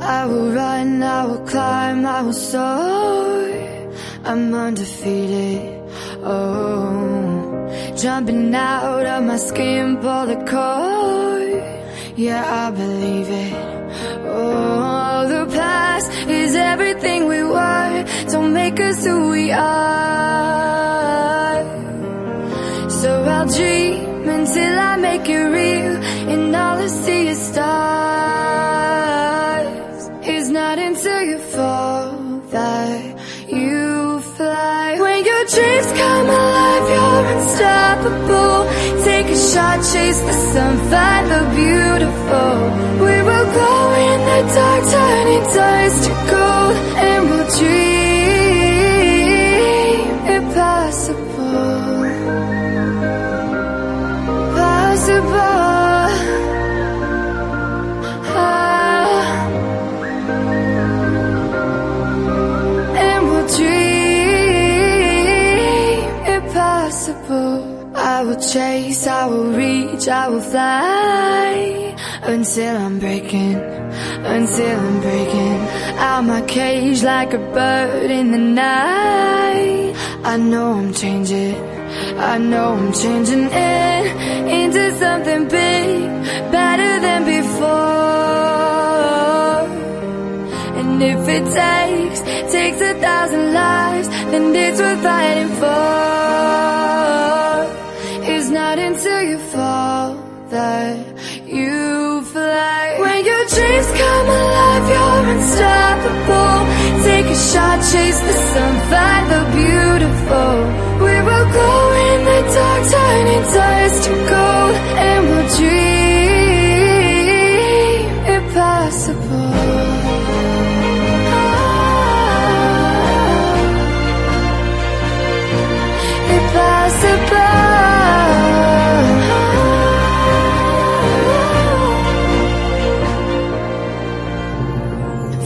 I will run, I will climb, I will soar. I'm undefeated, oh. Jumping out of my skin, pull the cord. Yeah, I believe it. Oh, the past is everything we were. Don't make us who we are. So I'll dream until I make it real, and all I see is stars. It's not until you fall that you fly. When your dreams come alive, you're unstoppable. Take a shot, chase the sun, find the beautiful. We will glow in the dark, turning dust to gold, and we'll dream impossible. Possible. And we'll dream impossible. I will chase, I will reach, I will fly until I'm breaking, until I'm breaking out my cage like a bird in the night. I know I'm changing, I know I'm changing into something big, better than before. And if it takes 1,000 lives, then it's worth fighting for. It's not until you fall that you fly. When your dreams come alive, you're unstoppable. Take a shot, chase the sun, find the beautiful. We will glow in the dark, turning dust to gold, and we'll dream impossible. Impossible.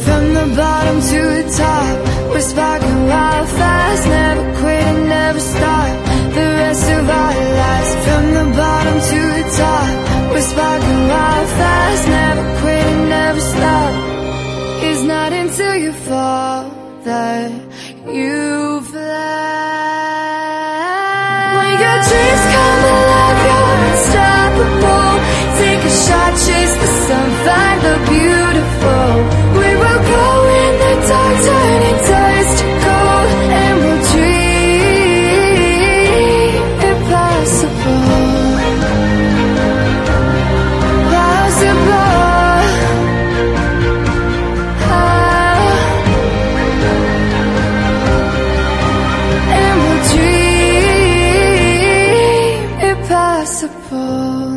From the bottom to the top, we're sparking wild fast. Never quit and never stop the rest of our lives. From the bottom to the top, we're sparking wild fast. Never quit and never stop. It's not until you fall that you fly. When your dreams come alive, you're unstoppable. Take a shot, chase the sun, find the beautiful. We will go in the dark, turning dust to gold, and we'll dream impossible. Possible. And we'll dream impossible.